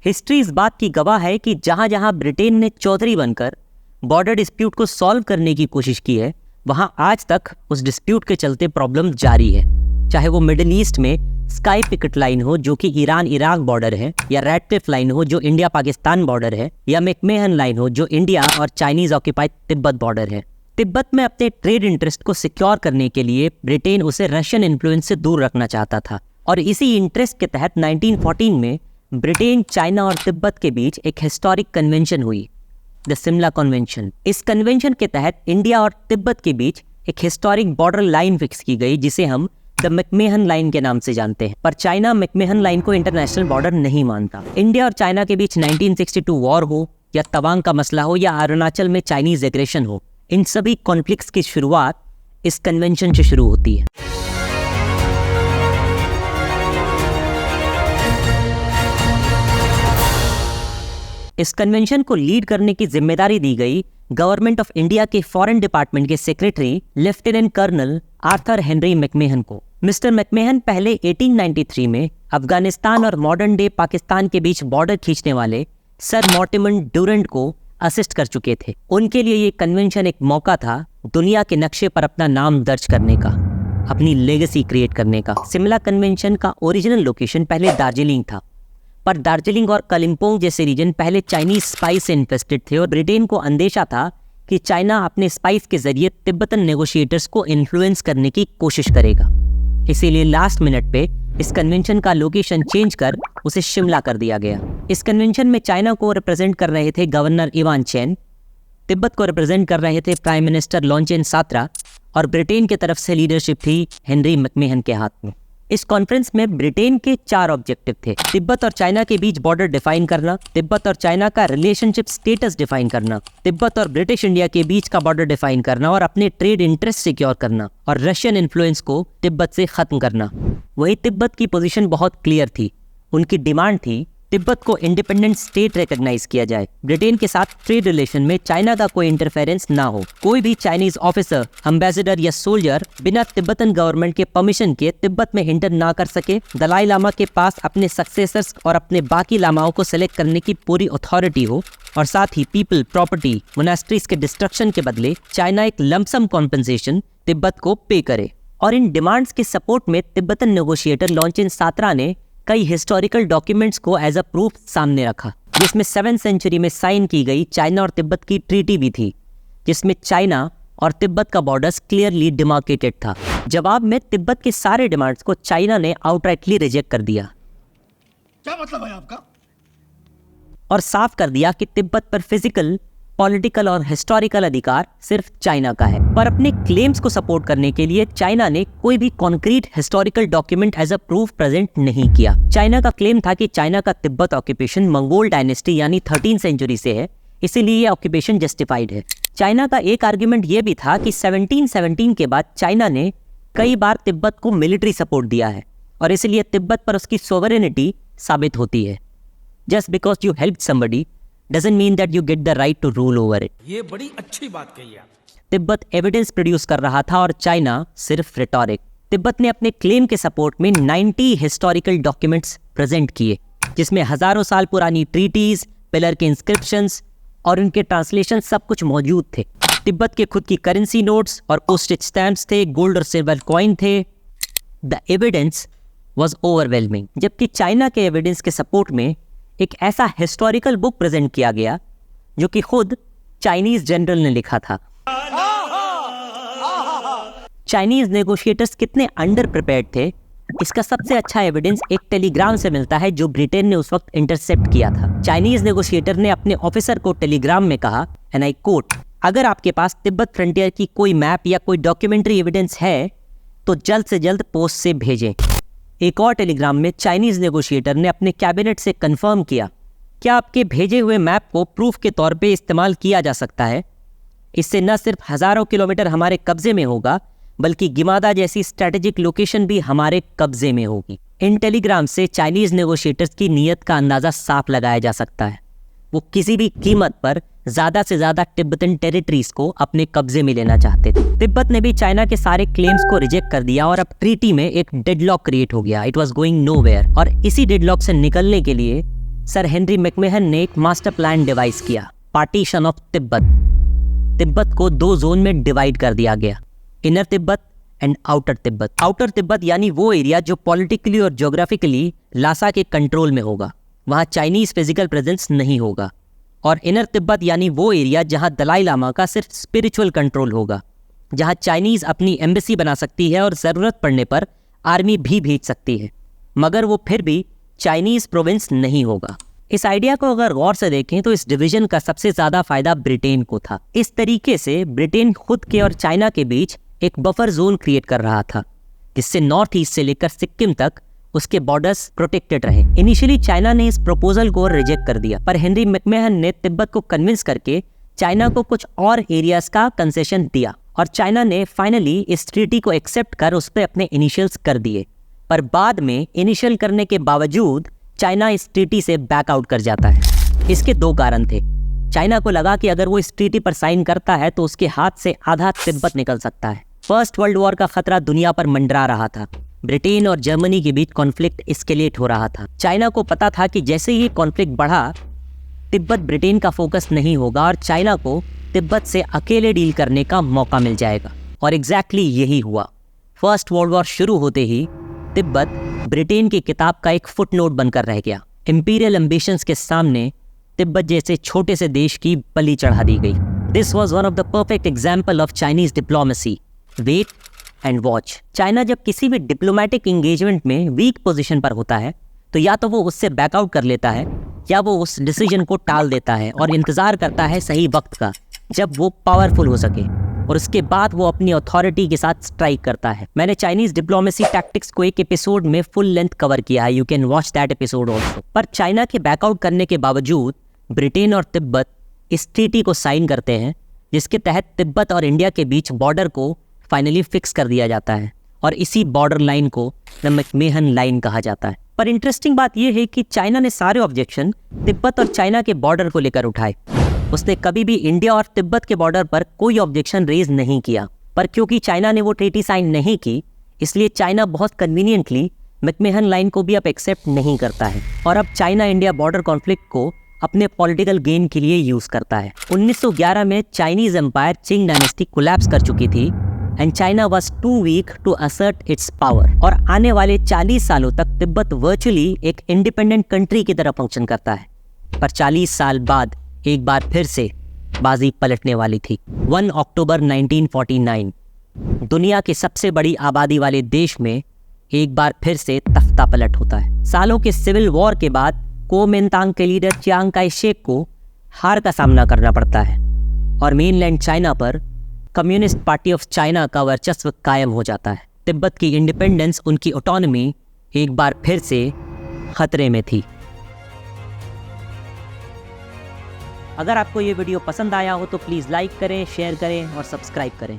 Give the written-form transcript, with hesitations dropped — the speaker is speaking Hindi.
हिस्ट्री इस बात की गवाह है कि जहां जहां ब्रिटेन ने चौधरी बनकर बॉर्डर डिस्प्यूट को सॉल्व करने की कोशिश की है, वहां आज तक उस डिस्प्यूट के चलते प्रॉब्लम जारी है। चाहे वो मिडिल ईस्ट में स्काई पिकेट लाइन हो जो कि ईरान इराक बॉर्डर है, या रैडक्लिफ लाइन हो जो इंडिया पाकिस्तान बॉर्डर है, या मैकमेहन लाइन हो जो इंडिया और चाइनीज ऑक्यूपाइड तिब्बत बॉर्डर है। तिब्बत में अपने ट्रेड इंटरेस्ट को सिक्योर करने के लिए ब्रिटेन उसे रशियन इन्फ्लुएंस से दूर रखना चाहता था, और इसी इंटरेस्ट के तहत 1914 में ब्रिटेन, चाइना और तिब्बत के बीच एक हिस्टोरिक कन्वेंशन हुई, द सिमला कन्वेंशन। इस कन्वेंशन के तहत इंडिया और तिब्बत के बीच एक हिस्टोरिक बॉर्डर लाइन फिक्स की गई जिसे हम द मैकमेहन लाइन के नाम से जानते हैं। पर चाइना मैकमेहन लाइन को इंटरनेशनल बॉर्डर नहीं मानता। इंडिया और चाइना के बीच 1962 वॉर हो, या तवांग का मसला हो, या अरुणाचल में चाइनीज एग्रेशन हो, इन सभी कॉन्फ्लिक्ट्स की शुरुआत इस कन्वेंशन से शुरू होती है। इस कन्वेंशन को लीड करने की जिम्मेदारी दी गई गवर्नमेंट ऑफ इंडिया के फॉरेन डिपार्टमेंट के secretary lieutenant colonel Arthur Henry McMahon को। मिस्टर मैकमेहन पहले 1893 में अफगानिस्तान और मॉडर्न डे पाकिस्तान के बीच बॉर्डर खींचने वाले सर मॉर्टिमन ड्यूरेंट को असिस्ट कर चुके थे। उनके लिए ये कन्वेंशन एक मौका था दुनिया के नक्शे पर अपना नाम दर्ज करने का, अपनी लेगेसी क्रिएट करने का। सिमला कन्वेंशन का ओरिजिनल लोकेशन पहले दार्जिलिंग था, पर दार्जिलिंग और कालिम्पोंग जैसे रीजन पहले चाइनीज स्पाइस से इन्फेस्टेड थे, और ब्रिटेन को अंदेशा था कि चाइना अपने स्पाइस के जरिए तिब्बतन नेगोशिएटर्स को इन्फ्लुएंस करने की कोशिश करेगा। इसीलिए लास्ट मिनट पे इस कन्वेंशन का लोकेशन चेंज कर उसे शिमला कर दिया गया। इस कन्वेंशन में चाइना को रिप्रेजेंट कर रहे थे गवर्नर इवान चैन, तिब्बत को रिप्रेजेंट कर रहे थे प्राइम मिनिस्टर लॉन्चेन सात्रा, और ब्रिटेन की तरफ से लीडरशिप थी हेनरी मैकमेहन के हाथ में। इस कॉन्फ्रेंस में ब्रिटेन के 4 ऑब्जेक्टिव थे: तिब्बत और चाइना के बीच बॉर्डर डिफाइन करना, तिब्बत और चाइना का रिलेशनशिप स्टेटस डिफाइन करना, तिब्बत और ब्रिटिश इंडिया के बीच का बॉर्डर डिफाइन करना और अपने ट्रेड इंटरेस्ट सिक्योर करना, और रशियन इन्फ्लुएंस को तिब्बत से खत्म करना। वही तिब्बत की पोजीशन बहुत क्लियर थी। उनकी डिमांड थी तिब्बत को इंडिपेंडेंट स्टेट रिकॉग्नाइज किया जाए। ब्रिटेन के साथ ट्रेड रिलेशन में चाइना का कोई इंटरफेरेंस ना हो। कोई भी चाइनीज ऑफिसर, एम्बेसडर या सोल्जर बिना तिब्बतन गवर्नमेंट के परमिशन के तिब्बत में एंटर ना कर सके। दलाई लामा के पास अपने सक्सेसर्स और अपने बाकी लामाओं को सेलेक्ट करने की पूरी अथॉरिटी हो, और साथ ही पीपल, प्रॉपर्टी, मोनास्ट्रीज के डिस्ट्रक्शन के बदले चाइना एक लमसम कॉम्पेंसेशन तिब्बत को पे करे। और इन डिमांड्स के सपोर्ट में तिब्बतन नेगोशिएटर लॉन्चेन सात्रा ने कई हिस्टोरिकल डॉक्यूमेंट्स को एज अ प्रूफ सामने रखा, जिसमें 7वीं सेंचुरी में साइन की गई चाइना और तिब्बत की ट्रीटी भी थी, जिसमें चाइना और तिब्बत का बॉर्डर्स क्लियरली डिमार्केटेड था। जवाब में तिब्बत के सारे डिमांड्स को चाइना ने आउटराइटली रिजेक्ट कर दिया। क्या मतलब है आपका? और साफ कर दिया कि तिब्बत पर फिजिकल, पॉलिटिकल और हिस्टोरिकल अधिकार सिर्फ चाइना का है। पर अपने क्लेम्स को सपोर्ट करने के लिए चाइना ने कोई भी concrete historical document as a proof present नहीं किया। चाइना का क्लेम था कि चाइना का तिब्बत ऑक्यूपेशन मंगोल डायनेस्टी यानी 13वीं सेंचुरी से है, इसीलिए ये ऑक्यूपेशन जस्टिफाइड है। चाइना का एक आर्ग्यूमेंट ये भी था कि 1717 के बाद चाइना ने कई बार तिब्बत को मिलिट्री सपोर्ट दिया है, और इसलिए तिब्बत पर उसकी सोवरेनिटी साबित होती है। Just because you help somebody doesn't mean that you get the right to rule over it. ये बड़ी अच्छी बात कही आप। तिब्बत एविडेंस प्रोड्यूस कर रहा था और चाइना सिर्फ रिटोरिक। तिब्बत ने अपने क्लेम के सपोर्ट में 90 हिस्टोरिकल डॉक्यूमेंट्स प्रेजेंट किए, जिसमें हजारों साल पुरानी ट्रीटीज, पिलर के इंस्क्रिप्शंस और उनके ट्रांसलेशन सब कुछ मौजूद थे। तिब्बत के खुद की करेंसी नोट्स और पोस्टेज स्टैम्प्स थे, गोल्ड और सिल्वर कॉइन थे। The evidence was overwhelming. जबकि चाइना के एविडेंस के सपोर्ट में एक ऐसा हिस्टोरिकल बुक प्रेजेंट किया गया जो कि खुद चाइनीज जनरल ने लिखा था। चाइनीज नेगोशिएटर्स कितने अंडर प्रिपेयर्ड थे, इसका सबसे अच्छा एविडेंस एक टेलीग्राम से मिलता है जो ब्रिटेन ने उस वक्त इंटरसेप्ट किया था। चाइनीज नेगोशिएटर ने अपने ऑफिसर को टेलीग्राम में कहा, एंड आई कोट, अगर आपके पास तिब्बत फ्रंटियर की कोई मैप या कोई डॉक्यूमेंट्री एविडेंस है तो जल्द से जल्द पोस्ट से भेजें। एक और टेलीग्राम में चाइनीज नेगोशिएटर ने अपने कैबिनेट से कंफर्म किया, क्या आपके भेजे हुए मैप को प्रूफ के तौर पे इस्तेमाल किया जा सकता है? इससे न सिर्फ हजारों किलोमीटर हमारे कब्जे में होगा, बल्कि गिमादा जैसी स्ट्रेटेजिक लोकेशन भी हमारे कब्जे में होगी। इन टेलीग्राम से चाइनीज नेगोशिएटर्स की नीयत का अंदाजा साफ लगाया जा सकता है। वो किसी भी कीमत पर ज्यादा से ज्यादा तिब्बतन टेरिटरीज को अपने कब्जे में लेना चाहते थे। तिब्बत ने भी चाइना के सारे क्लेम्स को रिजेक्ट कर दिया और अब ट्रीटी में एक डेडलॉक क्रिएट हो गया। It was going nowhere. और इसी डेडलॉक से निकलने के लिए सर हेनरी मैकमेहन ने एक मास्टर प्लान डिवाइस किया, पार्टीशन ऑफ तिब्बत। तिब्बत को 2 जोन में डिवाइड कर दिया गया, inner Tibet and outer Tibet. Outer Tibet यानी वो एरिया जो पॉलिटिकली और ज्योग्राफिकली लासा के कंट्रोल में होगा, वहाँ चाइनीज फिजिकल प्रेजेंस नहीं होगा। और इनर तिब्बत यानी वो एरिया जहाँ दलाई लामा का सिर्फ स्पिरिचुअल कंट्रोल होगा, जहाँ चाइनीज अपनी एम्बेसी बना सकती है और ज़रूरत पड़ने पर आर्मी भी भेज सकती है, मगर वो फिर भी चाइनीज प्रोविंस नहीं होगा। इस आइडिया को अगर गौर से देखें तो इस डिवीजन का सबसे ज़्यादा फायदा ब्रिटेन को था। इस तरीके से ब्रिटेन खुद के और चाइना के बीच एक बफर जोन क्रिएट कर रहा था, जिससे नॉर्थ ईस्ट से लेकर सिक्किम तक उसके बॉर्डर्स प्रोटेक्टेड रहे। इनिशियली चाइना ने इस प्रपोजल को रिजेक्ट कर दिया, पर हेनरी मैकमेहन ने तिब्बत को कन्विंस करके चाइना को कुछ और एरियाज का कंसेशन दिया और चाइना ने फाइनली इस ट्रीटी को एक्सेप्ट कर उस पर अपने इनिशियल्स कर दिए। पर बाद में इनिशियल करने के बावजूद चाइना इस ट्रीटी से बैक आउट कर जाता है। इसके 2 कारण थे। चाइना को लगा कि अगर वो इस ट्रीटी पर साइन करता है तो उसके हाथ से आधा तिब्बत निकल सकता है। फर्स्ट वर्ल्ड वॉर का खतरा दुनिया पर मंडरा रहा था। ब्रिटेन और जर्मनी के बीच कॉन्फ्लिक्ट एस्केलेट हो रहा था। चाइना को पता था कि जैसे ही कॉन्फ्लिक्ट बढ़ा, तिब्बत ब्रिटेन का फोकस नहीं होगा और चाइना को तिब्बत से अकेले डील करने का मौका मिल जाएगा। और एग्जैक्टली यही हुआ। फर्स्ट वर्ल्ड वॉर शुरू होते ही तिब्बत ब्रिटेन की किताब का एक फुटनोट बनकर रह गया। इंपीरियल एम्बिशंस के सामने तिब्बत जैसे छोटे से देश की बलि चढ़ा दी गई। This was one of the perfect example of Chinese diplomacy, wait and watch. China जब किसी भी डिप्लोमेटिक एंगेजमेंट में वीक पोजीशन पर होता है तो या तो वो उससे बैकआउट कर लेता है या वो उस डिसीजन को टाल देता है और इंतज़ार करता है सही वक्त का जब वो पावरफुल हो सके, और उसके बाद वो अपनी अथॉरिटी के साथ स्ट्राइक करता है। मैंने चाइनीज डिप्लोमेसी टैक्टिक्स को एक एपिसोड में फुल लेंथ कवर किया है, you can watch that episode also. पर चाइना के बैकआउट करने के बावजूद ब्रिटेन और तिब्बत इस ट्रीटी को साइन करते हैं, जिसके तहत तिब्बत और इंडिया के बीच बॉर्डर को फाइनली फिक्स कर दिया जाता है और इसी बॉर्डर लाइन को द मैकमेहन लाइन कहा जाता है। पर इंटरेस्टिंग बात यह है कि चाइना ने सारे ऑब्जेक्शन तिब्बत और चाइना के बॉर्डर को लेकर उठाए। उसने कभी भी इंडिया और तिब्बत के बॉर्डर पर कोई ऑब्जेक्शन रेज नहीं किया। पर क्योंकि चाइना ने वो ट्रीटी साइन नहीं की, इसलिए चाइना बहुत कन्वीनियंटली मैकमेहन लाइन को भी अब एक्सेप्ट नहीं करता है और अब चाइना इंडिया बॉर्डर कॉन्फ्लिक्ट को अपने पॉलिटिकल गेन के लिए यूज करता है। 1911 में Chinese empire Qing dynasty collapse कर चुकी थी and China was too weak to assert its power. और आने वाले 40 सालों तक तिब्बत वर्चुअली एक इंडिपेंडेंट कंट्री की तरह फंक्शन करता है। पर 40 साल बाद एक बार फिर से बाजी पलटने वाली थी। 1 अक्टूबर 1949 दुनिया की सबसे बड़ी आबादी वाले देश में एक बार फिर से तख्ता पलट होता है। सालों के सिविल वॉर के बाद कोमिंतांग के लीडर चियांग काई शेक को हार का सामना करना पड़ता है और मेनलैंड चाइना पर कम्युनिस्ट पार्टी ऑफ चाइना का वर्चस्व कायम हो जाता है। तिब्बत की इंडिपेंडेंस, उनकी ऑटोनॉमी एक बार फिर से खतरे में थी। अगर आपको ये वीडियो पसंद आया हो तो प्लीज़ लाइक करें, शेयर करें और सब्सक्राइब करें।